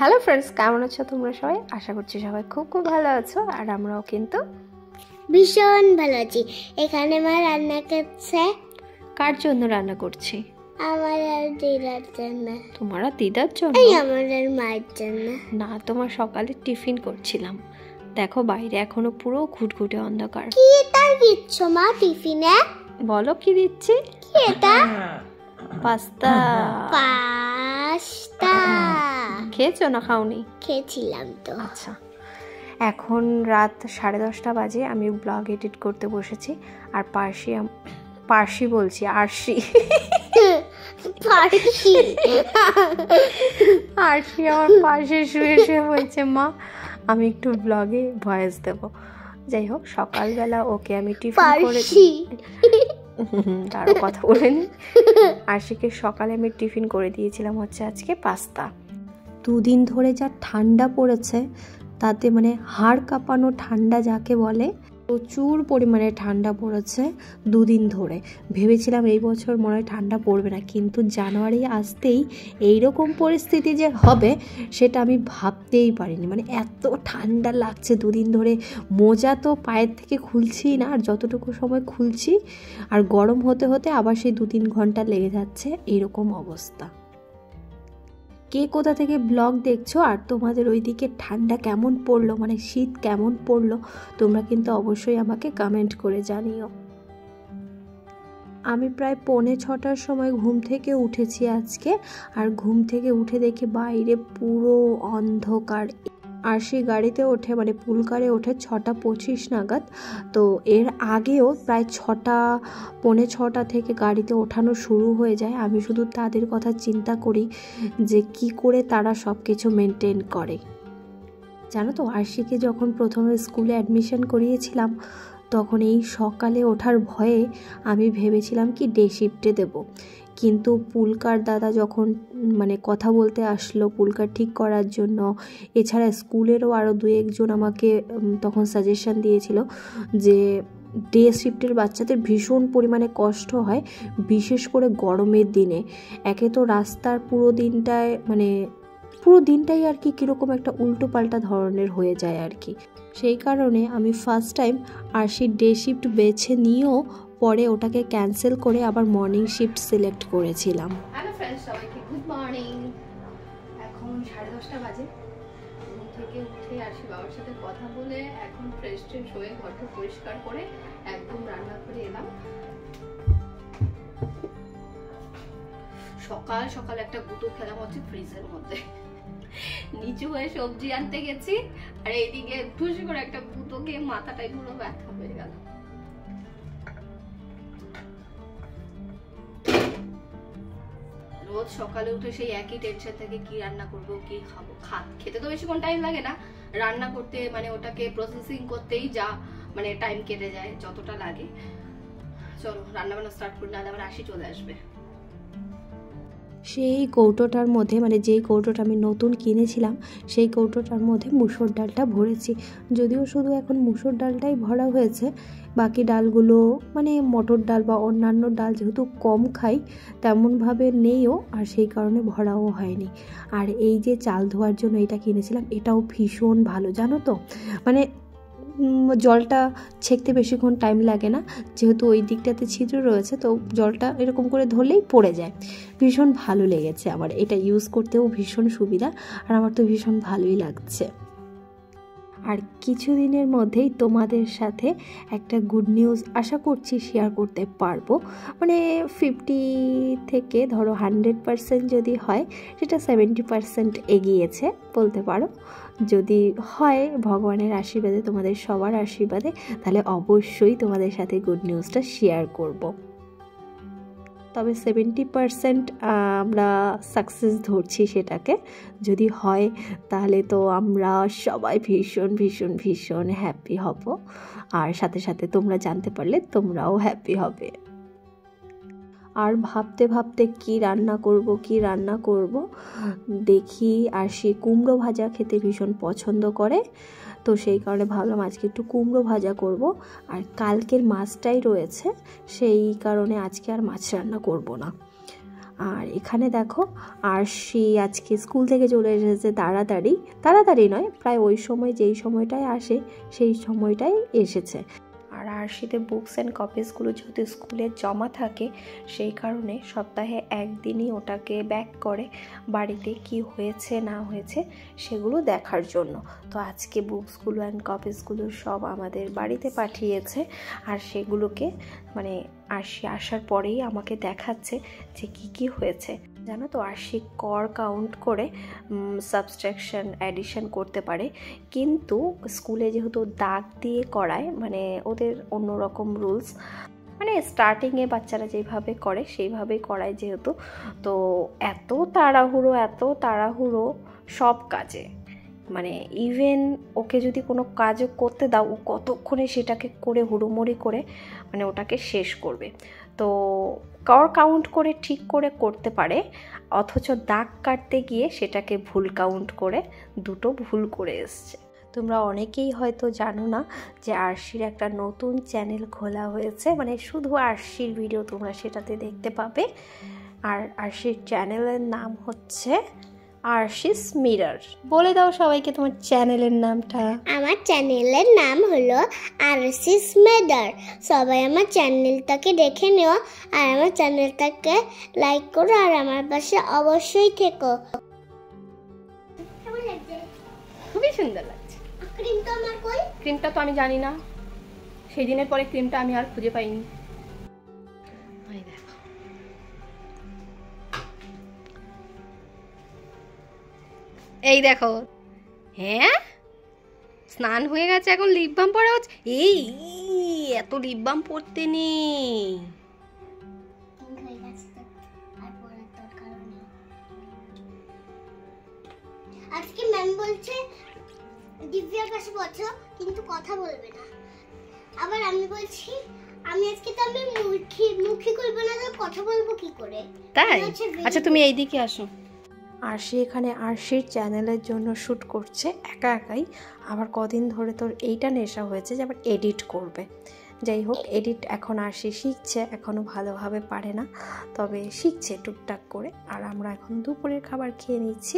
Hello friends, কেমন আছো তোমরা সবাই? আশা করছি সবাই খুব খুব ভালো আছো, আর আমরাও কিন্তু ভীষণ ভালো আছি। এখানে মা রান্না করছে। কার জন্য রান্না করছি? আমার আর দিদার জন্য। তোমার আর দিদার জন্য? এই আমার আর মায়ের জন্য না, তোমার সকালে টিফিন করছিলাম। দেখো বাইরে এখনো পুরো ঘুটঘুটে অন্ধকার। কি এটা দিচ্ছ মা টিফিনে? বলো কি দিচ্ছি? কি এটা? পাস্তা। পাস্তা খেয়েছো না খাওনি? খেয়েছিলাম তো। আচ্ছা, এখন রাত 10:30 বাজে। আমি ব্লগ এডিট করতে বসেছি। আর পার্সি বলছি, আরশি আরশি আমার পাশে শুয়ে শুয়ে বলছে, মা আমি একটু ব্লগে ভয়েস দেব। যাই হোক, সকালবেলা ওকে আমি টিফিন করে তারও কথা বলেনি। আরশিকে সকালে আমি টিফিন করে দিয়েছিলাম হচ্ছে আজকে পাস্তা। 2 দিন ধরে যা ঠান্ডা পড়েছে, তাতে মানে হাড় কাঁপানো ঠান্ডা যাকে বলে, প্রচুর পরিমাণে ঠান্ডা পড়েছে 2 দিন ধরে। ভেবেছিলাম এই বছর মনে হয় ঠান্ডা পড়বে না, কিন্তু জানুয়ারি আসতেই এইরকম পরিস্থিতি যে হবে সেটা আমি ভাবতেই পারিনি। মানে এত ঠান্ডা লাগছে 2 দিন ধরে। মোজা তো পায়ের থেকে খুলছি না, আর যতটুকু সময় খুলছি আর গরম হতে হতে আবার সেই 2-3 ঘন্টা লেগে যাচ্ছে, এইরকম অবস্থা। কে কোথা থেকে ব্লগ দেখছো আর তোমাদের ওইদিকে ঠান্ডা কেমন পড়লো, মানে শীত কেমন পড়লো, তোমরা কিন্তু অবশ্যই আমাকে কমেন্ট করে জানিও। আমি প্রায় 5:45 সময় ঘুম থেকে উঠেছি আজকে। আর ঘুম থেকে উঠে দেখি বাইরে পুরো অন্ধকার। আর সেই গাড়িতে ওঠে, মানে পুলকারে ওঠে 6:25 নাগাদ। তো এর আগেও প্রায় 5:45 থেকে গাড়িতে ওঠানো শুরু হয়ে যায়। আমি শুধু তাদের কথা চিন্তা করি যে কি করে তারা সব কিছু মেনটেন করে। জানো তো, আরশিকে যখন প্রথমে স্কুলে অ্যাডমিশন করিয়েছিলাম, তখন এই সকালে ওঠার ভয়ে আমি ভেবেছিলাম কি ডে শিফটে দেব। কিন্তু পুলকার দাদা যখন মানে কথা বলতে আসলো পুলকার ঠিক করার জন্য, এছাড়া স্কুলেরও আরও 2-1 জন আমাকে তখন সাজেশন দিয়েছিল যে ডে শিফটের বাচ্চাদের ভীষণ পরিমাণে কষ্ট হয়, বিশেষ করে গরমের দিনে। একে তো রাস্তার পুরো দিনটাই আর কি কীরকম একটা উল্টো পাল্টা ধরনের হয়ে যায় আর কি। সেই কারণে আমি ফার্স্ট টাইম আরশির ডে শিফট বেছে নিয়েও পরে ওটাকে ক্যান্সেল করে আবার মর্নিং শিফট সিলেক্ট করেছিলাম। হ্যালো ফ্রেন্ডস, সবাইকে গুড মর্নিং। এখন 10:30 বাজে। ঘুম থেকে উঠে আরশি বাবার সাথে কথা বলে এখন ফ্রেশ হয়ে ঘরটা পরিষ্কার করে একদম রান্না করে এলাম। সকাল সকাল একটা গুঁতো খেলাম হচ্ছে ফ্রিজের মধ্যে। নিচু হয়ে সবজি আনতে গেছি, আর এইদিকে ঠুসি করে একটা গুঁতো খেয়ে মাথাটাই পুরো ব্যথা হয়ে গেল। রোজ সকালে উঠে সেই একই টেনশন থেকে কি রান্না করব, কি খাবো। খেতে তো বেশিক্ষণ টাইম লাগে না, রান্না করতে মানে ওটাকে প্রসেসিং করতেই যা মানে টাইম কেটে যায় যতটা লাগে। চলো রান্না বান্না স্টার্ট করি, না আবার আশি চলে আসবে। সেই কৌটোটার মধ্যে, মানে যেই কৌটোটা আমি নতুন কিনেছিলাম, সেই কৌটোটার মধ্যে মুসুর ডালটা ভরেছি। যদিও শুধু এখন মুসুর ডালটাই ভরা হয়েছে, বাকি ডালগুলো মানে মটর ডাল বা অন্যান্য ডাল যেহেতু কম খাই তেমনভাবে নেইও, আর সেই কারণে ভরাও হয়নি। আর এই যে চাল ধোয়ার জন্য এটা কিনেছিলাম, এটাও ভীষণ ভালো জানো তো। মানে জলটা ছেঁকতে বেশিক্ষণ টাইম লাগে না, যেহেতু ওই দিকটাতে ছিদ্র রয়েছে, তো জলটা এরকম করে ধরলেই পড়ে যায়। ভীষণ ভালো লেগেছে আমার, এটা ইউজ করতেও ভীষণ সুবিধা, আর আমার তো ভীষণ ভালোই লাগছে। আর কিছুদিনের মধ্যেই তোমাদের সাথে একটা গুড নিউজ আশা করছি শেয়ার করতে পারবো। মানে 50 থেকে ধরো 100% যদি হয়, সেটা 70% এগিয়েছে বলতে পারো। যদি হয় ভগবানের আশীর্বাদে, তোমাদের সবার আশীর্বাদে, তাহলে অবশ্যই তোমাদের সাথে গুড নিউজটা শেয়ার করব। তবে 70% আমরা সাকসেস ধরছি সেটাকে। যদি হয় তাহলে তো আমরা সবাই ভীষণ ভীষণ ভীষণ হ্যাপি হব, আর সাথে সাথে তোমরা জানতে পারলে তোমরাও হ্যাপি হবে। আর ভাবতে ভাবতে কি রান্না করব দেখি। আর সে কুমড়ো ভাজা খেতে ভীষণ পছন্দ করে, তো সেই কারণে ভাবলাম আজকে একটু কুমড়ো ভাজা করব। আর কালকের মাছটাই রয়েছে, সেই কারণে আজকে আর মাছ রান্না করব না। আর এখানে দেখো আরশি আজকে স্কুল থেকে চলে এসেছে তাড়াতাড়ি নয়, প্রায় ওই সময় যেই সময়টায় আসে সেই সময়টাই এসেছে। আর আরশিতে বুকস অ্যান্ড কপিসগুলো যেহেতু স্কুলে জমা থাকে, সেই কারণে সপ্তাহে একদিনই ওটাকে ব্যাক করে বাড়িতে কি হয়েছে না হয়েছে সেগুলো দেখার জন্য। তো আজকে বুকসগুলো অ্যান্ড কপিসগুলো সব আমাদের বাড়িতে পাঠিয়েছে, আর সেগুলোকে মানে আরশি আসার পরেই আমাকে দেখাচ্ছে যে কি কি হয়েছে। জানো তো আরশি কর কাউন্ট করে সাবট্রাকশন অ্যাডিশন করতে পারে, কিন্তু স্কুলে যেহেতু দাগ দিয়ে করায়, মানে ওদের অন্যরকম রুলস, মানে স্টার্টিংয়ে বাচ্চারা যেভাবে করে সেইভাবেই করায় যেহেতু, তো এত তাড়াহুড়ো সব কাজে, মানে ইভেন ওকে যদি কোনো কাজও করতে দাও ও কতক্ষণে সেটাকে করে হুড়োমুড়ি করে মানে ওটাকে শেষ করবে। তো কর কাউন্ট করে ঠিক করে করতে পারে, অথচ দাগ কাটতে গিয়ে সেটাকে ভুল কাউন্ট করে দুটো ভুল করে এসছে। তোমরা অনেকেই হয়তো জানো না যে আরশির একটা নতুন চ্যানেল খোলা হয়েছে, মানে শুধু আরশির ভিডিও তোমরা সেটাতে দেখতে পাবে। আর আরশির চ্যানেলের নাম হচ্ছে আরশিস মিরর। বলে দাও সবাইকে তোমার চ্যানেলের নামটা। আমার চ্যানেলের নাম হলো আরশিস মিরর। সবাই আমার চ্যানেলটাকে দেখে নিও, আর আমার চ্যানেলটাকে লাইক করো, আর আমার পাশে অবশ্যই থেকো। খুবই সুন্দর লাগছে। ক্রিমটা আমার কই? ক্রিমটা তো আমি জানি না, সেই দিনের পরে ক্রিমটা আমি আর খুঁজে পাইনি। এই দেখো, হ্যাঁ স্নান হয়ে গেছে, এখন লিপ বাম পরা হচ্ছে। এই এত লিপ বাম পরতে নেই। আজকে ম্যাম বলছে দিব্যার পাশে বসো, কিন্তু কথা বলবে না। আবার আমি বলছি আমি আজকে তো আমি মুখী করব না, তো কথা বলবো কি করে? তাই আচ্ছা তুমি এই দিকে আসো। আরশি এখানে আরশির চ্যানেলের জন্য শ্যুট করছে একাই। আবার কদিন ধরে তোর এইটা নেশা হয়েছে যে আবার এডিট করবে। যাই হোক, এডিট এখন আরশি শিখছে, এখনও ভালোভাবে পারে না, তবে শিখছে টুকটাক করে। আর আমরা এখন দুপুরের খাবার খেয়ে নিচ্ছি,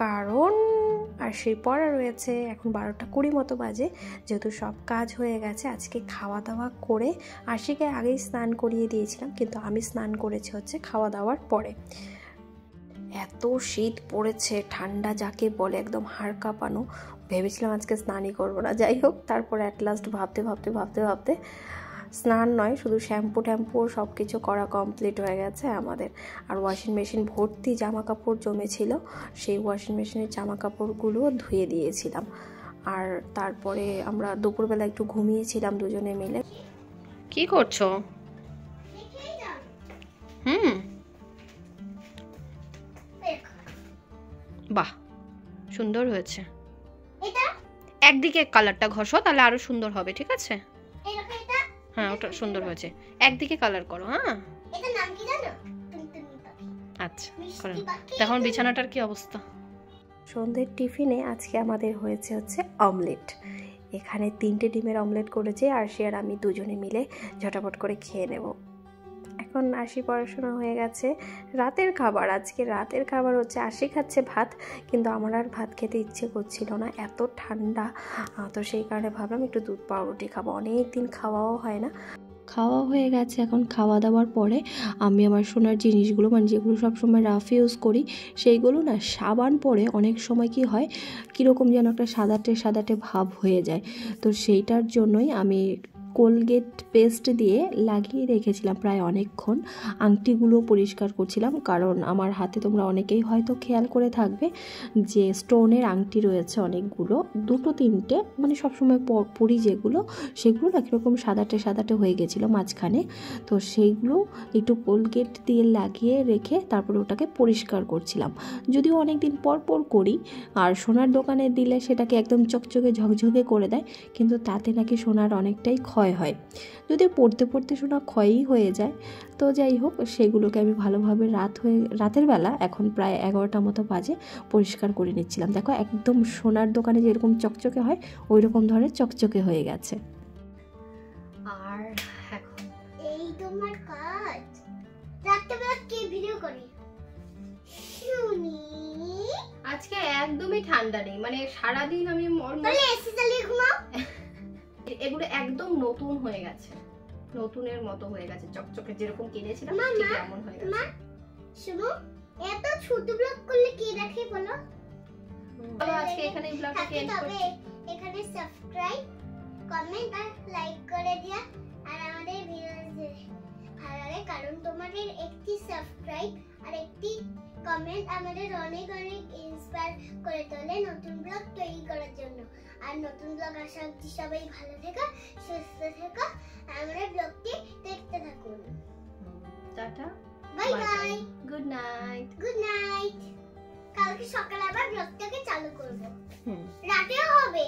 কারণ আরশির পড়া রয়েছে। এখন 12টা 20 মতো বাজে, যেহেতু সব কাজ হয়ে গেছে। আজকে খাওয়া দাওয়া করে আরশিকে আগেই স্নান করিয়ে দিয়েছিলাম, কিন্তু আমি স্নান করেছি হচ্ছে খাওয়া দাওয়ার পরে। এত শীত পড়েছে, ঠান্ডা যাকে বলে একদম হাড় কাঁপানো। ভেবেছিলাম আজকে স্নানই করবো না, যাই হোক তারপরে অ্যাট লাস্ট ভাবতে স্নান নয়, শুধু শ্যাম্পু ট্যাম্পু সব কিছু করা কমপ্লিট হয়ে গেছে আমাদের। আর ওয়াশিং মেশিন ভর্তি জামা কাপড় জমেছিল, সেই ওয়াশিং মেশিনের জামা কাপড়গুলো ধুয়ে দিয়েছিলাম। আর তারপরে আমরা দুপুরবেলা একটু ঘুমিয়েছিলাম দুজনে মিলে। কি করছো? বাহ, সুন্দর হয়েছে। একদিকে কালারটা ঘষো, তাহলে আরো সুন্দর হবে। ঠিক আছে, হ্যাঁ ওটা সুন্দর হয়েছে। একদিকে কালার করো। হ্যাঁ আচ্ছা করো। দেখো বিছানাটার কি অবস্থা। সন্ধ্যের টিফিনে আজকে আমাদের হয়েছে হচ্ছে অমলেট। এখানে 3টে ডিমের অমলেট করেছে আরশি আর আমি দুজনে মিলে ঝটাপট করে খেয়ে নেব। এখন আরশি পড়াশোনা হয়ে গেছে। রাতের খাবার, আজকে রাতের খাবার হচ্ছে আরশি খাচ্ছে ভাত, কিন্তু আমার আর ভাত খেতে ইচ্ছে করছিল না, এত ঠান্ডা। তো সেই কারণে ভাবলাম একটু দুধ পাউরুটি খাবো, অনেক দিন খাওয়াও হয় না। খাওয়া হয়ে গেছে। এখন খাওয়া দাওয়ার পরে আমি আমার সোনার জিনিসগুলো, মানে যেগুলো সবসময় রাফ ইউজ করি, সেইগুলো না সাবান পরে অনেক সময় কি হয়, কীরকম যেন একটা সাদাটে ভাব হয়ে যায়। তো সেইটার জন্যই আমি কোলগেট পেস্ট দিয়ে লাগিয়ে রেখেছিলাম প্রায় অনেকক্ষণ। আংটিগুলো পরিষ্কার করছিলাম, কারণ আমার হাতে তোমরা অনেকেই হয়তো খেয়াল করে থাকবে যে স্টোনের আংটি রয়েছে অনেকগুলো, 2-3টে, মানে সবসময় পরি যেগুলো, সেগুলো না কীরকম সাদাটে হয়ে গেছিলো মাঝখানে। তো সেইগুলো একটু কোলগেট দিয়ে লাগিয়ে রেখে তারপরে ওটাকে পরিষ্কার করছিলাম। যদিও অনেক দিন পর করি, আর সোনার দোকানে দিলে সেটাকে একদম চকচকে ঝকঝকে করে দেয়, কিন্তু তাতে নাকি সোনার অনেকটাই ক্ষয় হয়। যদি পড়তে সোনা ক্ষয়ই হয়ে যায়। তো যাই হোক, সেগুলোকে আমি ভালোভাবে রাতের বেলা, এখন প্রায় 11টা মতো বাজে, পরিষ্কার করে নিচ্ছিলাম। দেখো একদম সোনার দোকানে যেরকম চকচকে হয় ওই রকম ধরনের চকচকে হয়ে গেছে। আর এখন এই তোমার কাজ, রাত্রেবেলা কে ভিডিও করে? আজকে একদমই ঠান্ডা নেই, মানে সারাদিন আমি তাহলে এসি চালিয়ে ঘুমাও। এগুলো একদম নতুন হয়ে গেছে, নতুনের মতো হয়ে গেছে, চকচকে যেরকম কিনেছিলাম ঠিক এমন হয়ে গেছে। মা শুনো, এত ছোট ব্লগ করলে কে দেখে বলো? চলো আজকে এখানে এই ব্লগটাকে এন্ড করছি। এখানে সাবস্ক্রাইব, কমেন্ট আর লাইক করে দিয়া। আর আমাদের ভিডিও ভালো লাগে কারণ তোমাদের একটি সাবস্ক্রাইব আর একটি কমেন্ট আমাদের অনেক অনেক ইন্সপায়ার করে তোলে নতুন ব্লগ তৈরি করার জন্য। আর নতুন ব্লগ আসা অবধি সবাই ভালো থেকো, সুস্থ থেকো, আমাদের ব্লগটি দেখতে থাকুন। Tata, bye bye, good night. Good night. কালকে সকালে আবার ব্লগটাকে চালু করব, হুম, রাতেও হবে।